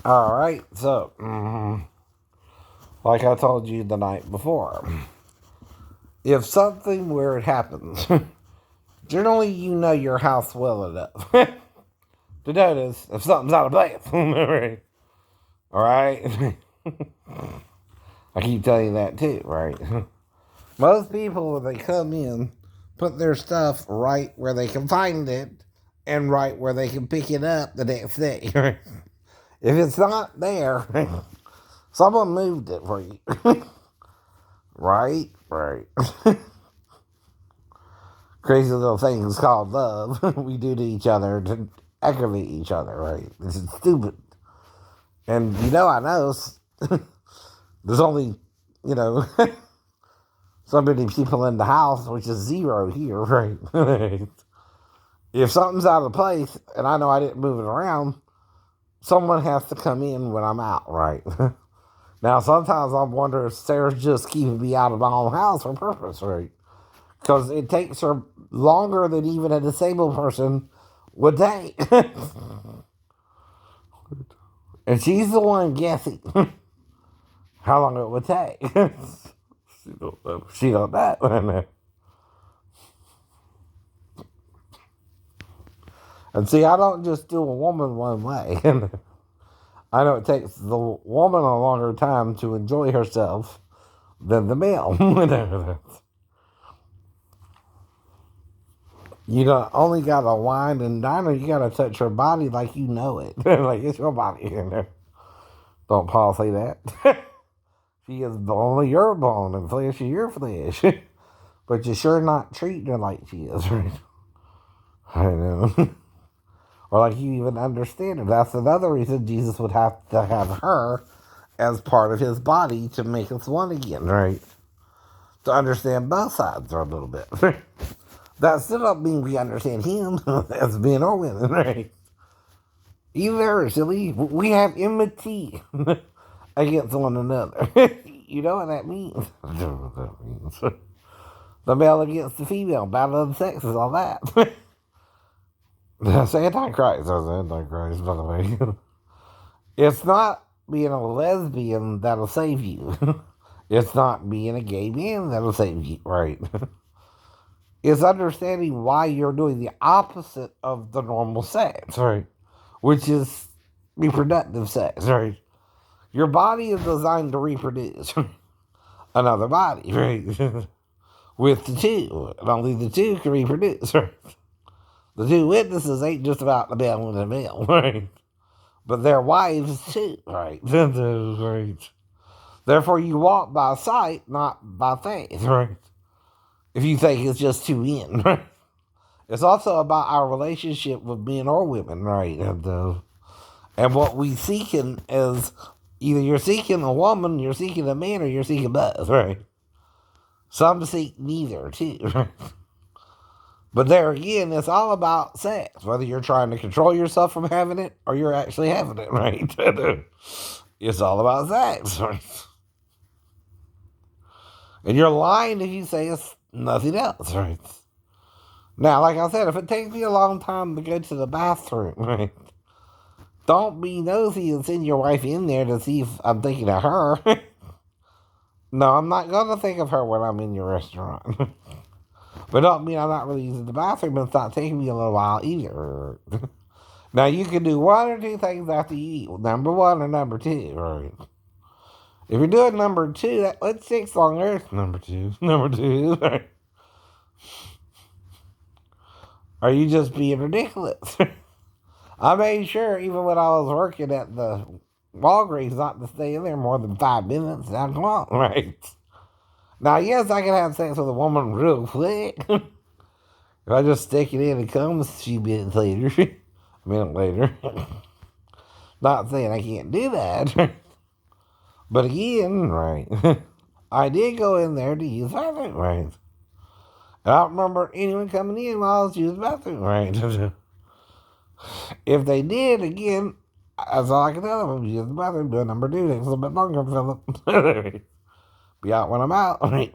All right, so like I told you the night before, if something weird happens, generally you know your house well enough to notice if something's out of place. All right, I keep telling you that too, right? Most people, when they come in, put their stuff right where they can find it and right where they can pick it up the next day. If it's not there, someone moved it for you. Right? Right. Crazy little things called love we do to each other to aggravate each other, right? This is stupid. And I know there's only, you know, so many people in the house, which is zero here, right? If something's out of place and I know I didn't move it around, someone has to come in when I'm out, right? Now, sometimes I wonder if Sarah's just keeping me out of my own house on purpose, right? Because it takes her longer than even a disabled person would take. And she's the one guessing how long it would take. She don't know. And see, I don't just do a woman one way. I know it takes the woman a longer time to enjoy herself than the male. You don't only gotta wine and dine her, you gotta touch her body like you know it. Like it's your body. Don't Paul say that? She is bone of your bone and flesh of your flesh. But you're sure not treating her like she is, right? I know. Or like you even understand it. That's another reason Jesus would have to have her as part of his body to make us one again, right? To understand both sides a little bit. That still don't mean we understand him as men or women, right? Either, silly. We have enmity against one another. You know what that means? I don't know what that means. The male against the female, battle of the sexes, all that. That's Antichrist. That's Antichrist, by the way. It's not being a lesbian that'll save you. It's not being a gay man that'll save you, right? It's understanding why you're doing the opposite of the normal sex, right? Which is reproductive sex, right? Your body is designed to reproduce another body, right? With the two, and only the two can reproduce, right? The two witnesses ain't just about the male and the male, right? But their wives too, right? Right. Therefore, you walk by sight, not by faith, right? If you think it's just two men, right? It's also about our relationship with men or women, right? And what we seeking is either you're seeking a woman, you're seeking a man, or you're seeking both, right? Some seek neither, too, right? But there again, it's all about sex, whether you're trying to control yourself from having it or you're actually having it, right? It's all about sex, right? And you're lying if you say it's nothing else, right? Now, like I said, if it takes me a long time to go to the bathroom, right? Don't be nosy and send your wife in there to see if I'm thinking of her. No, I'm not going to think of her when I'm in your restaurant. But don't mean I'm not really using the bathroom, but it's not taking me a little while either. Now, you can do one or two things after you eat. Number one or number two, right? If you're doing number two, that takes longer. Number two. Number two. Right? Are you just being ridiculous? I made sure, even when I was working at the Walgreens, not to stay in there more than 5 minutes. Now, come on, right? Now, yes, I can have sex with a woman real quick. If I just stick it in and comes a few minutes later, a minute later. Not saying I can't do that. But again, right, I did go in there to use the bathroom, right? And I don't remember anyone coming in while I was using the bathroom, right? If they did, again, that's all I can tell them. Use the bathroom, do a number two, takes a little bit longer, Philip. Be out when I'm out, right?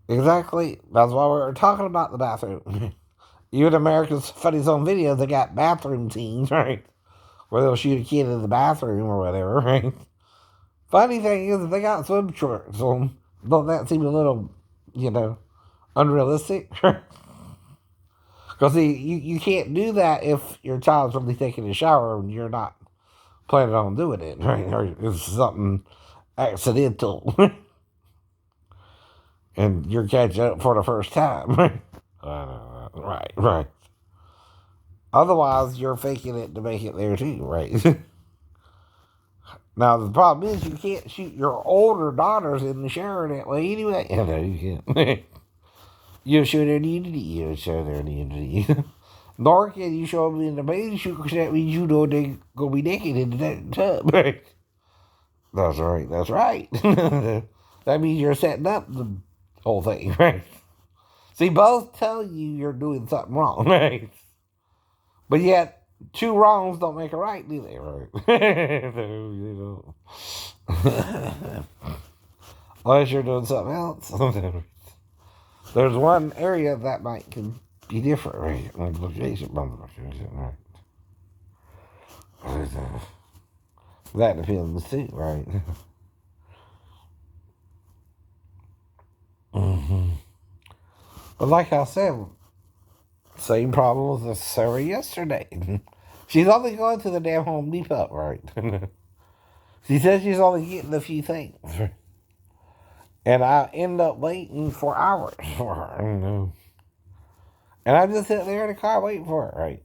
Exactly. That's why we were talking about the bathroom. Even America's Funniest Home Videos, they got bathroom scenes, right? Where they'll shoot a kid in the bathroom or whatever, right? Funny thing is, if they got swim shorts on, don't that seem a little, unrealistic? Because you can't do that if your child's really taking a shower and you're not planning on doing it, right? Or it's something accidental and you're catching up for the first time, right? Right. Otherwise, you're faking it to make it there too, right? Now, the problem is you can't shoot your older daughters in the shower that way anyway. No, you can't. You show their nudity. You show their nudity. Nor can you show them in the bathing suit because that means you know they're going to be naked in the tub. Right? That's right. That means you're setting up the whole thing, right? See, both tell you you're doing something wrong, right? But yet, two wrongs don't make a right, do they, right? Unless you're doing something else. There's one area that might be different, right? Right? That depends too, right? Mm-hmm. But like I said, same problem with Sarah yesterday. She's only going to the damn Home Depot, right? She says she's only getting a few things. And I end up waiting for hours for her. And I'm just sitting there in the car waiting for her, right?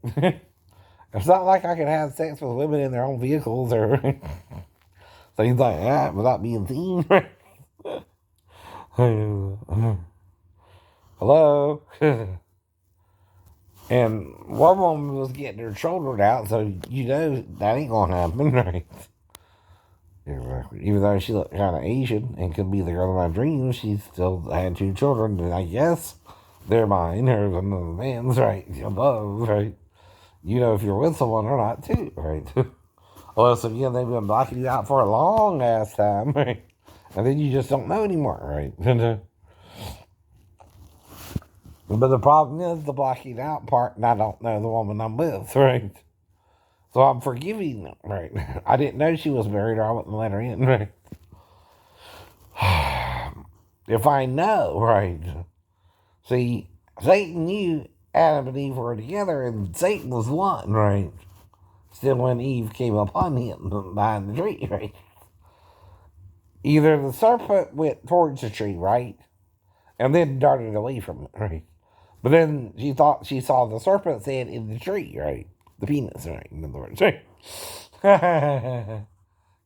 It's not like I can have sex with women in their own vehicles or things like that without being seen. Hello? And one woman was getting her children out, so that ain't gonna happen, right? Even though she looked kind of Asian and could be the girl of my dreams, she still had two children, and I guess they're mine or another man's, right? Above, right? You know if you're with someone or not, too, right? Unless, again, they've been blocking you out for a long ass time, right? And then you just don't know anymore, right? But the problem is the blocking out part, and I don't know the woman I'm with, right? So I'm forgiving them, right? I didn't know she was married or I wouldn't let her in, right? If I know, right? See, Satan knew Adam and Eve were together and Satan was one, right? Still, when Eve came upon him behind the tree, right? Either the serpent went towards the tree, right? And then darted away from it, right? But then she thought she saw the serpent's head in the tree, right? The penis, right? In other words, right?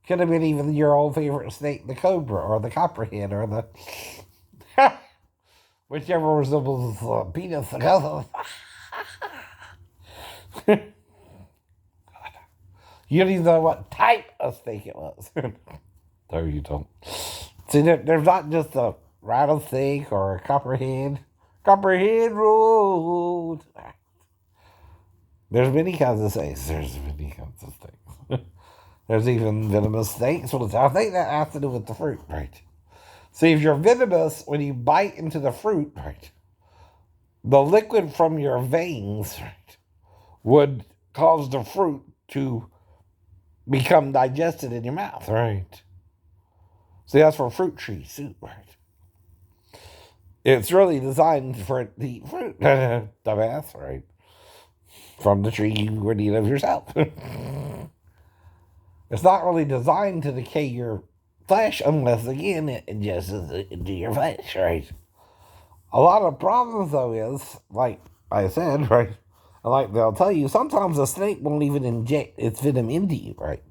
Could have been even your old favorite snake, the cobra, or the copperhead, or the whichever resembles penis. You don't even know what type of snake it was. No, you don't. See, there's not just a rattlesnake or a copperhead. Copperhead Road. There's many kinds of snakes. There's even venomous snakes. Well, I think that has to do with the fruit, right? See, if you're venomous, when you bite into the fruit, right, the liquid from your veins, right, would cause the fruit to become digested in your mouth, right? See, that's for fruit trees too, right? It's really designed for it to eat fruit, dumbass, right? From the tree you would eat of yourself. It's not really designed to decay your flesh unless, again, it ingests into your flesh, right? A lot of problems, though, is, like I said, right? Like they'll tell you, sometimes a snake won't even inject its venom into you, right?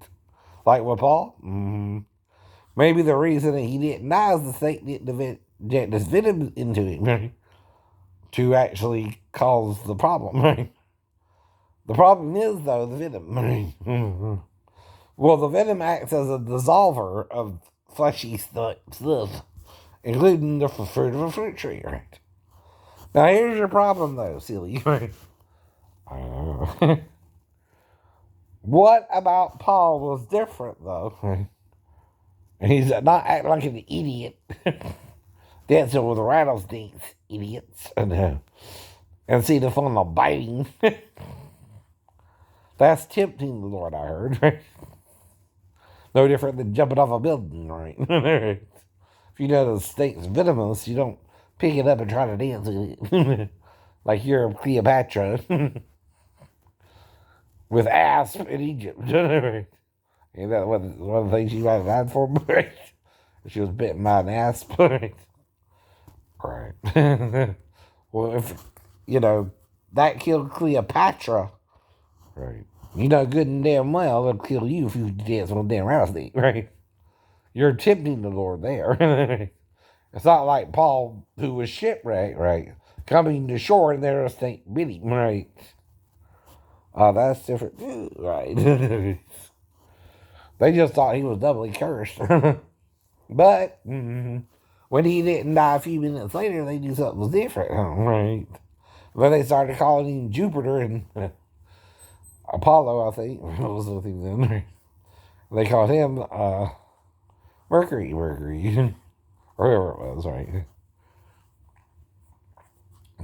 Like with Paul. Maybe the reason that he didn't die is the snake didn't inject his venom into him, right? To actually cause the problem, right? The problem is, though, the venom, right? Well, the venom acts as a dissolver of fleshy stuff, including the fruit of a fruit tree, right? Now, here's your problem, though, silly, right? What about Paul was different, though, right? He's not acting like an idiot. Dancing with rattlesnakes, idiots. and see the fun of biting. That's tempting the Lord, I heard. Right? No different than jumping off a building, right? If you know the snake's venomous, you don't pick it up and try to dance with it. Like you're Cleopatra with asp in Egypt. Ain't that one of the things she might have died for? Right? She was bitten by an asp. Right. Well, if, that killed Cleopatra, right? You know good and damn well it'll kill you if you dance on a damn rattlesnake, right? You're tempting the Lord there. It's not like Paul, who was shipwrecked, right? Coming to shore and there a snake bit him, right? Oh, that's different too, right? They just thought he was doubly cursed. But when he didn't die a few minutes later, they knew something was different, right? But they started calling him Jupiter and Apollo, I think. What was the thing then? They called him Mercury, or whoever it was, right?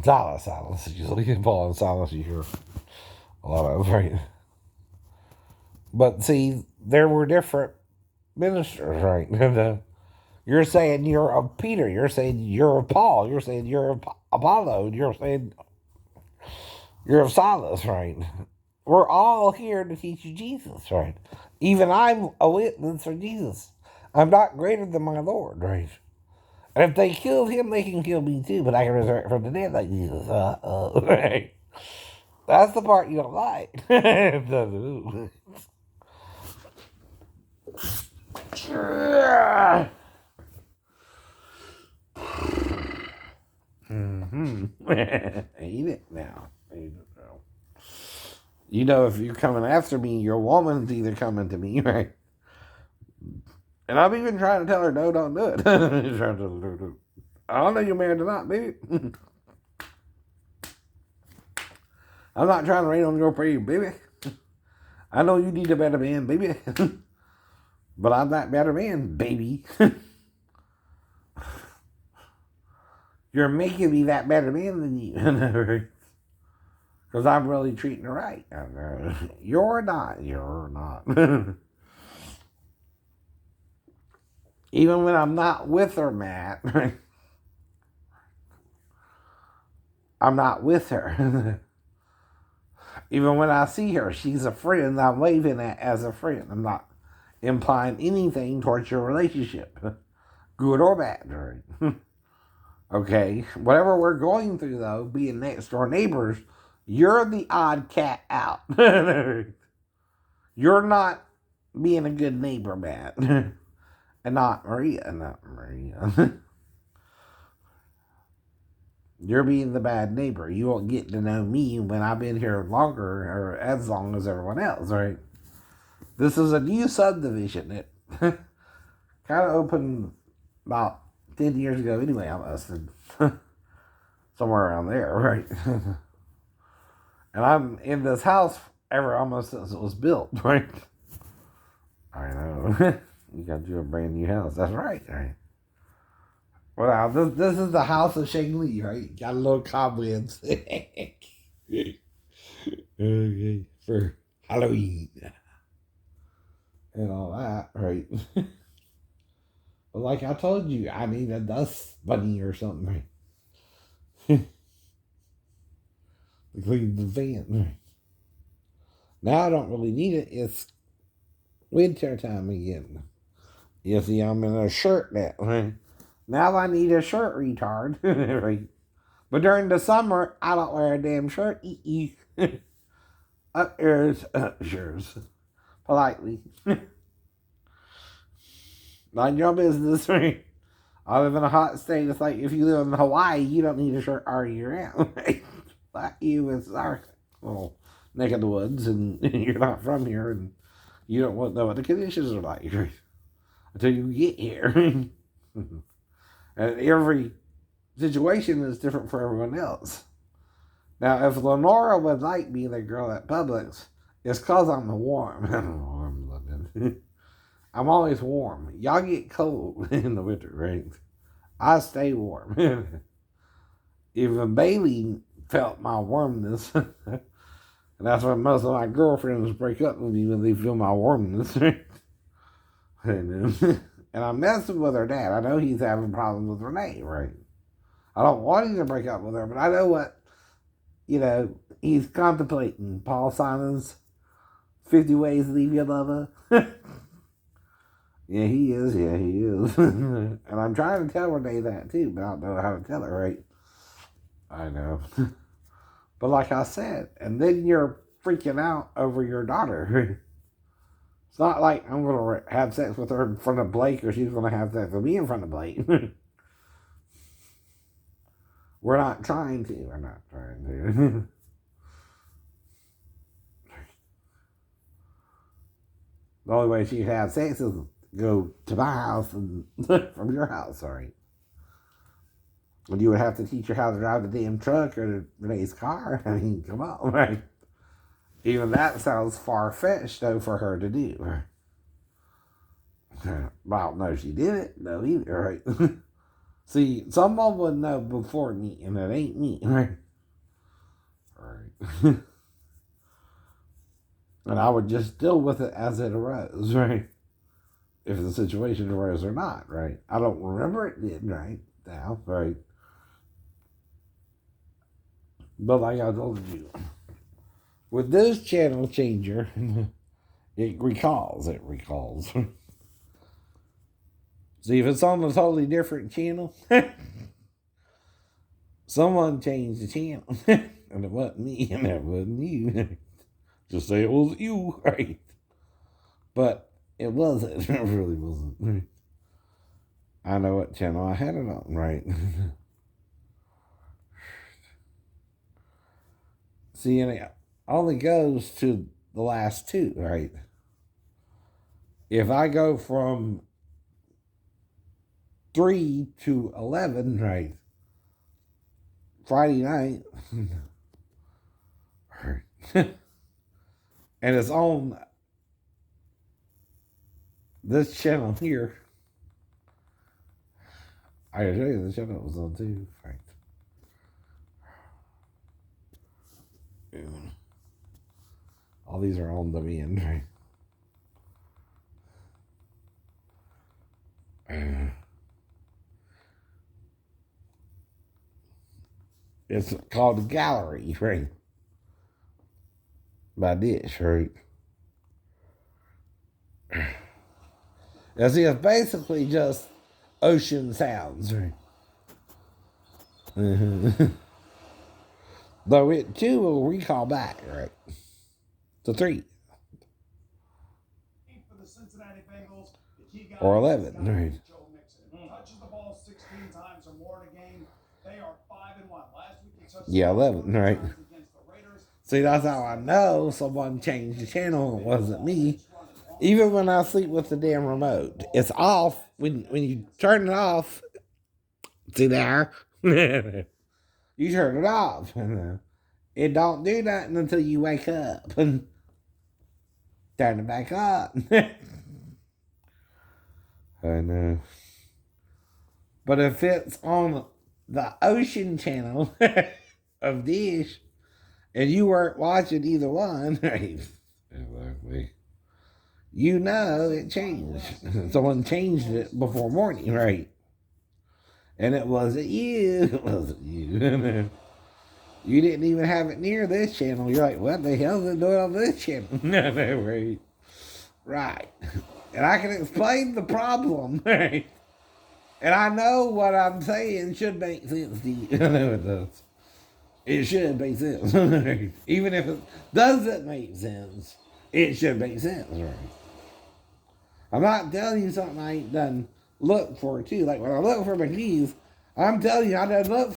Silas, usually. Paul and Silas, you hear a lot of, right? But see, there were different ministers, right? And, you're saying you're of Peter. You're saying you're of Paul. You're saying you're of Apollo. You're saying you're of Silas, right? We're all here to teach you Jesus, right? Even I'm a witness for Jesus. I'm not greater than my Lord, right? And if they killed him, they can kill me too, but I can resurrect from the dead like Jesus. Right? That's the part you don't like. Eat it now. You know, if you're coming after me, your woman's either coming to me, right? And I'm even trying to tell her, no, don't do it. I don't know you're married or not, baby. I'm not trying to rain on your parade, baby. I know you need a better man, baby. But I'm that better man, baby. You're making me that better man than you. Because I'm really treating her right. You're not. Even when I'm not with her, Matt, I'm not with her. Even when I see her, she's a friend I'm waving at as a friend. I'm not implying anything towards your relationship, good or bad. Right? Okay, whatever we're going through, though, being next door neighbors, you're the odd cat out. You're not being a good neighbor, Matt. And not Maria. You're being the bad neighbor. You won't get to know me when I've been here longer or as long as everyone else, right? This is a new subdivision. It kind of opened about 10 years ago anyway, I must have. Somewhere around there, right? And I'm in this house ever almost since it was built, right? I know. You got you a brand new house. That's right, right? Well, now, this is the house of Shang Li, right? Got a little cobwebs. Okay, for Halloween. And all that, right? But like I told you, I need a dust bunny or something, right? To clean the van, right? Now I don't really need it. It's winter time again. You see, I'm in a shirt now, right? Now I need a shirt, retard. Right? But during the summer, I don't wear a damn shirt. Up yours, politely. Mind your business, right? I live in a hot state. It's like if you live in Hawaii, you don't need a shirt all year round, right? Like you, it's our little neck of the woods, and you're not from here, and you don't know what the conditions are like, right? Until you get here. And every situation is different for everyone else. Now, if Lenora would like me, the girl at Publix, it's because I'm warm. I'm always warm. Y'all get cold in the winter, right? I stay warm. Even Bailey felt my warmness. And that's when most of my girlfriends break up with me, when they feel my warmness. And I'm messing with her dad. I know he's having problems with Renee, right? I don't want him to break up with her, but I know what, he's contemplating. Paul Simon's 50 Ways to Leave Your Lover. Yeah, he is. Yeah, he is. And I'm trying to tell Renee that too, but I don't know how to tell her, right? I know. But like I said, and then you're freaking out over your daughter. It's not like I'm going to have sex with her in front of Blake, or she's going to have sex with me in front of Blake. We're not trying to. We're not trying to. The only way she can have sex is go to my house and from your house, sorry. And you would have to teach her how to drive the damn truck or Renee's car. I mean, come on, right? Even that sounds far-fetched, though, for her to do. Well, I don't know if she did it, no, either, right? See, someone would know before me, and it ain't me, right? Right. And I would just deal with it as it arose, right? If the situation arose or not, right? I don't remember it did, right? Now, right? But like I told you, with this channel changer, it recalls. See, if it's on a totally different channel, someone changed the channel. And it wasn't me, and it wasn't you. Just say it was you, right? But it wasn't. It really wasn't. I know what channel I had it on, right? See, and it only goes to the last two, right? If I go from 3 to 11, right? Friday night. And it's on this channel here. I can show you the channel it was on too, right? All these are on demand, right? It's called Gallery, right? By Dish, right? See, it's basically just ocean sounds, right? Though it too will recall back, right? To 3. Or 11, right? Touches the ball 16 times or more in a game. They are 5-1. Last week he touched 11, right? See, that's how I know someone changed the channel. It wasn't me. Even when I sleep with the damn remote, it's off. When you turn it off, see there? You turn it off. It don't do nothing until you wake up and turn it back up. I know. But if it's on the Ocean channel of Dish, and you weren't watching either one, right? Exactly. You know it changed. Someone changed it before morning, right? And it wasn't you. It wasn't you. You didn't even have it near this channel. You're like, what the hell is it doing on this channel? No, right? Right. And I can explain the problem, right? And I know what I'm saying should make sense to you. I know it does. It should make sense. Even if it doesn't make sense, it should make sense, right? I'm not telling you something I ain't done look for, too. Like when I look for my keys, I'm telling you I done look